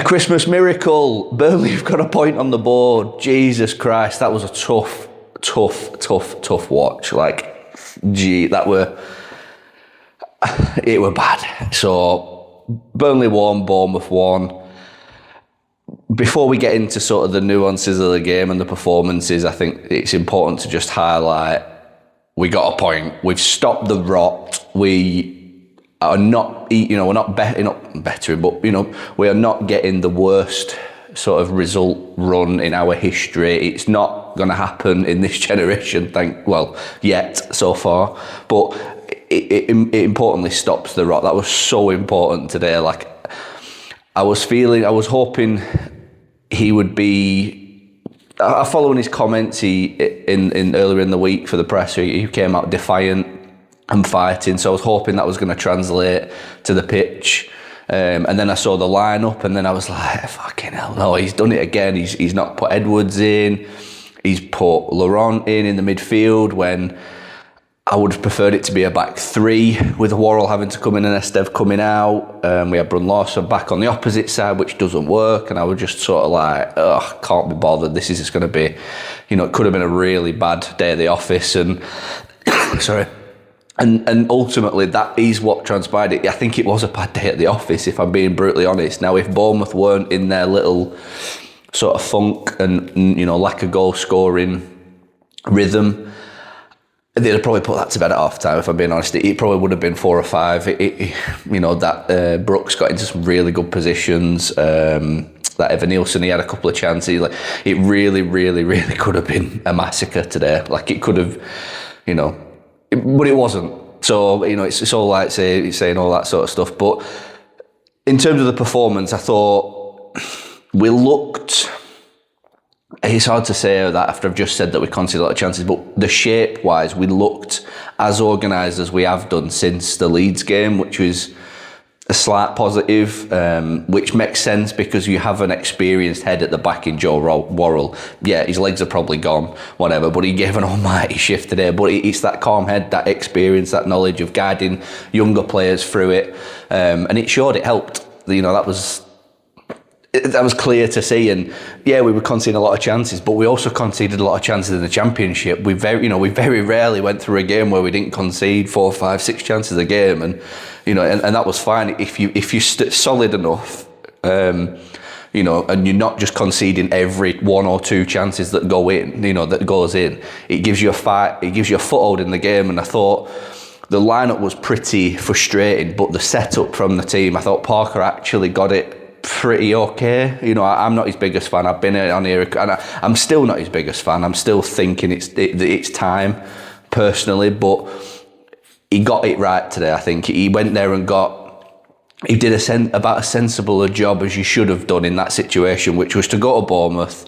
Christmas miracle. Burnley have got a point on the board. Jesus Christ, that was a tough watch. Like, gee, it were bad. So Burnley won, Bournemouth won. Before we get into sort of the nuances of the game and the performances, I think it's important to just highlight we got a point. We've stopped the rot. We are not, we're not bettering, but we are not getting the worst sort of result run in our history. It's not going to happen in this generation, yet so far. But it importantly stops the rot. That was so important today. Like, I was hoping he would be. Following his comments, in earlier in the week for the press, he came out defiant and fighting. So I was hoping that was going to translate to the pitch. And then I saw the lineup, and then I was like, "Fucking hell, no! He's done it again. He's not put Edwards in. He's put Laurent in the midfield when I would have preferred it to be a back three with Worrell having to come in and Esteve coming out. We had Brun Lawson back on the opposite side, which doesn't work. And I was just sort of like, can't be bothered. This is just going to be, it could have been a really bad day at the office. And sorry. And ultimately, that is what transpired. I think it was a bad day at the office, if I'm being brutally honest. Now, if Bournemouth weren't in their little sort of funk and, lack of goal scoring rhythm, they'd have probably put that to bed at half time, if I'm being honest. It probably would have been 4 or 5. Brooks got into some really good positions. That Evan Nielsen, he had a couple of chances. Like, it really, really, really could have been a massacre today. Like, it could have, but it wasn't. So, it's all like saying all that sort of stuff. But in terms of the performance, I thought we looked. It's hard to say that after I've just said that we conceded a lot of chances, but the shape-wise, we looked as organised as we have done since the Leeds game, which was a slight positive, which makes sense because you have an experienced head at the back in Joe Worrell. Yeah, his legs are probably gone, whatever, but he gave an almighty shift today. But it's that calm head, that experience, that knowledge of guiding younger players through it, and it showed, it helped. That was clear to see, and yeah, we were conceding a lot of chances, but we also conceded a lot of chances in the Championship. We very rarely went through a game where we didn't concede 4, 5, 6 chances a game, and and that was fine if you're solid enough, and you're not just conceding every 1 or 2 chances that go in, that goes in. It gives you a fight, it gives you a foothold in the game, and I thought the lineup was pretty frustrating, but the setup from the team, I thought Parker actually got it pretty okay. I'm not his biggest fan. I've been on here, and I'm still not his biggest fan. I'm still thinking it's time, personally, but he got it right today. I think he went there and he did about as sensible a job as you should have done in that situation, which was to go to Bournemouth,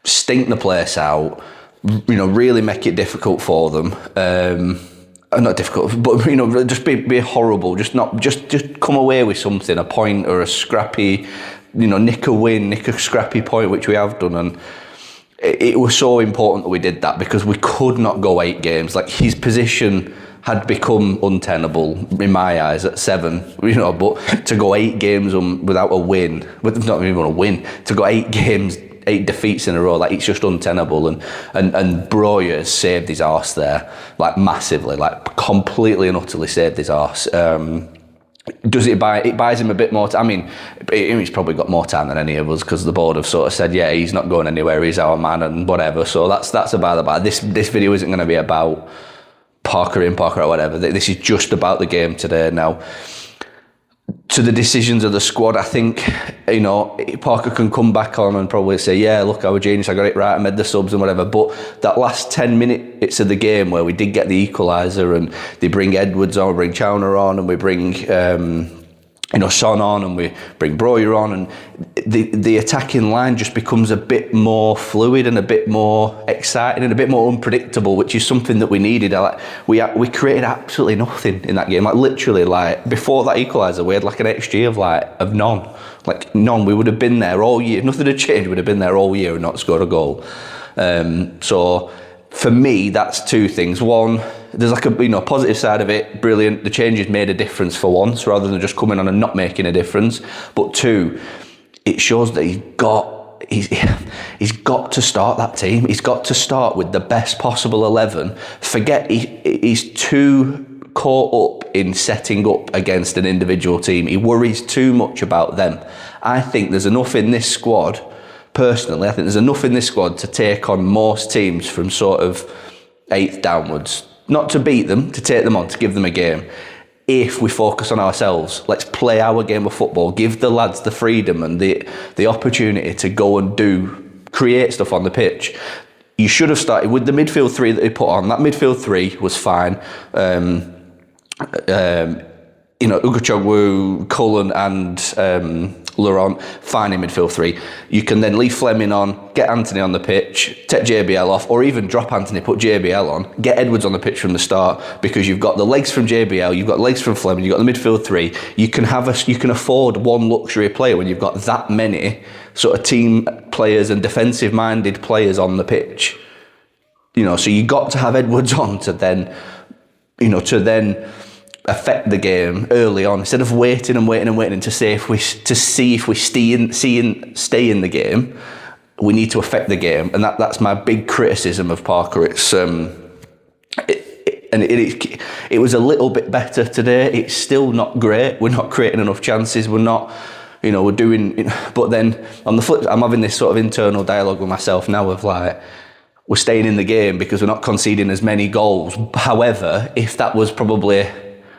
stink the place out, really make it difficult for them. Not difficult, but just be horrible. Just come away with something, a point or a scrappy, nick a scrappy point, which we have done. And it was so important that we did that because we could not go 8 games. Like, his position had become untenable in my eyes at 7. But to go 8 games without a win, not even a win, to go 8 games. 8 defeats in a row, like, it's just untenable, and Broja has saved his arse there, like, massively, like, completely and utterly saved his arse. Does it buys him a bit more time? I mean, he's probably got more time than any of us because the board have sort of said, yeah, he's not going anywhere, he's our man and whatever. So that's about the bad. This video isn't going to be about Parker or whatever. This is just about the game today. Now, to the decisions of the squad, I think, Parker can come back on and probably say, yeah, look, I was genius, I got it right, I made the subs and whatever. But that last 10 minutes of the game where we did get the equaliser and they bring Edwards on, we bring Chowner on, and we bring Son on, and we bring Broja on, and the attacking line just becomes a bit more fluid and a bit more exciting and a bit more unpredictable, which is something that we needed. We created absolutely nothing in that game. Like, literally, like, before that equaliser, we had like an XG of none. Like, none. We would have been there all year. If nothing had changed, we'd have been there all year and not scored a goal. So for me, that's 2 things. One, there's like a positive side of it, brilliant. The changes made a difference for once, rather than just coming on and not making a difference. But 2, it shows that he's got to start that team. He's got to start with the best possible 11. Forget he's too caught up in setting up against an individual team. He worries too much about them. I think there's enough in this squad, personally, I think there's enough in this squad to take on most teams from sort of 8th downwards. Not to beat them, to take them on, to give them a game. If we focus on ourselves, let's play our game of football, give the lads the freedom and the opportunity to go and create stuff on the pitch. You should have started with the midfield three that he put on. That midfield three was fine. Ugochukwu, Cullen and Laurent, fine in midfield three. You can then leave Fleming on, get Anthony on the pitch, take JBL off, or even drop Anthony, put JBL on, get Edwards on the pitch from the start, because you've got the legs from JBL, you've got legs from Fleming, you've got the midfield three. You can afford one luxury player when you've got that many sort of team players and defensive-minded players on the pitch. So you got to have Edwards on to then affect the game early on, instead of waiting to see if we stay in the game. We need to affect the game, and that's my big criticism of Parker. It was a little bit better today. It's still not great. We're not creating enough chances. We're not, we're doing. But then on the flip, I'm having this sort of internal dialogue with myself now of like, we're staying in the game because we're not conceding as many goals. However, if that was probably,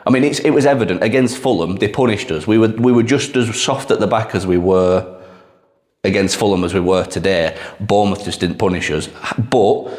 it was evident against Fulham, they punished us. We were just as soft at the back as we were against Fulham as we were today. Bournemouth just didn't punish us. But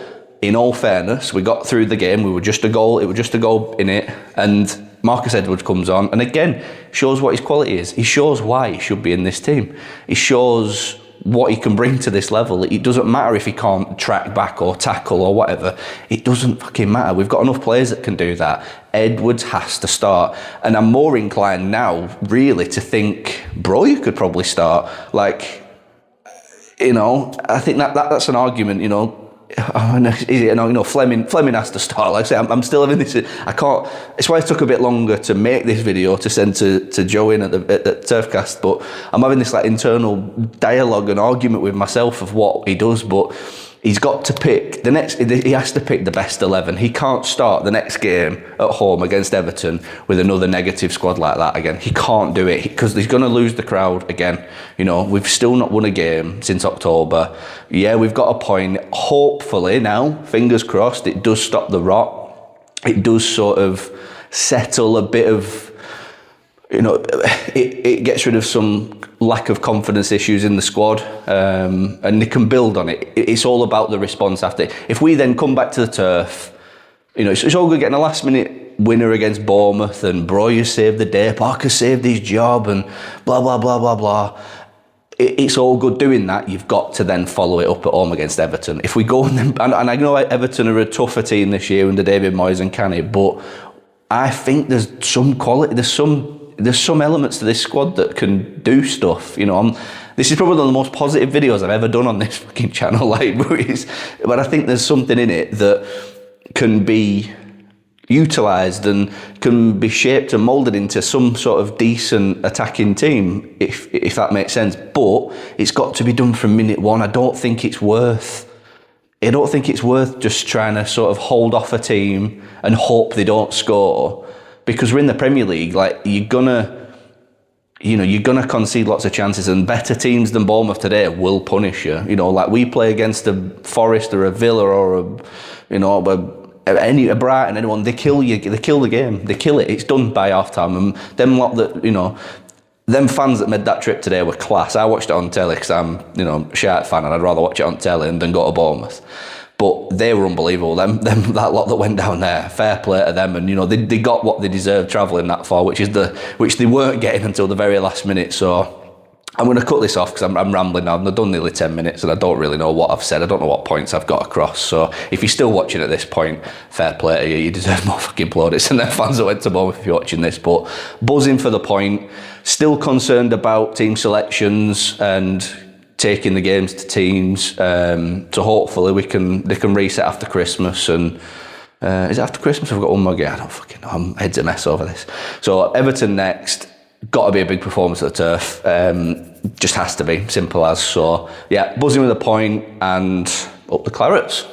in all fairness, we got through the game. It was just a goal in it. And Marcus Edwards comes on and again shows what his quality is. He shows why he should be in this team. He shows what he can bring to this level. It doesn't matter if he can't track back or tackle or whatever. It doesn't fucking matter. We've got enough players that can do that. Edwards has to start. And I'm more inclined now, really, to think Broy could probably start. I think that's an argument, Fleming has to start. Like I say, I'm still having this. I can't. It's why it took a bit longer to make this video to send to Joe in at Turfcast. But I'm having this internal dialogue and argument with myself of what he does. But he's got to pick the next. He has to pick the best 11. He can't start the next game at home against Everton with another negative squad like that again. He can't do it because he's going to lose the crowd again. We've still not won a game since October. Yeah, we've got a point. Hopefully now, fingers crossed, it does stop the rot. It does sort of settle a bit of, it gets rid of some lack of confidence issues in the squad, and they can build on it. It's all about the response after. If we then come back to the turf, it's all good getting a last minute winner against Bournemouth and Broy saved the day, Parker saved his job and blah, blah, blah, blah, blah. It's all good doing that. You've got to then follow it up at home against Everton. If we go and I know Everton are a tougher team this year under David Moyes and Canny, but I think there's some quality, there's some elements to this squad that can do stuff. This is probably one of the most positive videos I've ever done on this fucking channel, but I think there's something in it that can be utilised and can be shaped and moulded into some sort of decent attacking team, if that makes sense. But it's got to be done from minute one. I don't think it's worth just trying to sort of hold off a team and hope they don't score, because we're in the Premier League. You're gonna concede lots of chances, and better teams than Bournemouth today will punish you. We play against a Forest or a Villa or a Brighton, anyone, they kill you. They kill the game. They kill it. It's done by half time. And them them fans that made that trip today were class. I watched it on telly because I'm a Shark fan and I'd rather watch it on telly than go to Bournemouth. But they were unbelievable. That lot that went down there, fair play to them. And they got what they deserved travelling that far, which they weren't getting until the very last minute. So I'm going to cut this off because I'm rambling now. I've done nearly 10 minutes and I don't really know what I've said. I don't know what points I've got across. So if you're still watching at this point, fair play to you. You deserve more fucking plaudits than them fans that went to Bournemouth if you're watching this. But buzzing for the point. Still concerned about team selections and taking the games to teams. So hopefully they can reset after Christmas. And is it after Christmas? I've got one more game. I don't fucking know. I'm head's a mess over this. So Everton next. got to be a big performance at the turf. Just has to be, simple as. So yeah, buzzing with a point and up the Clarets.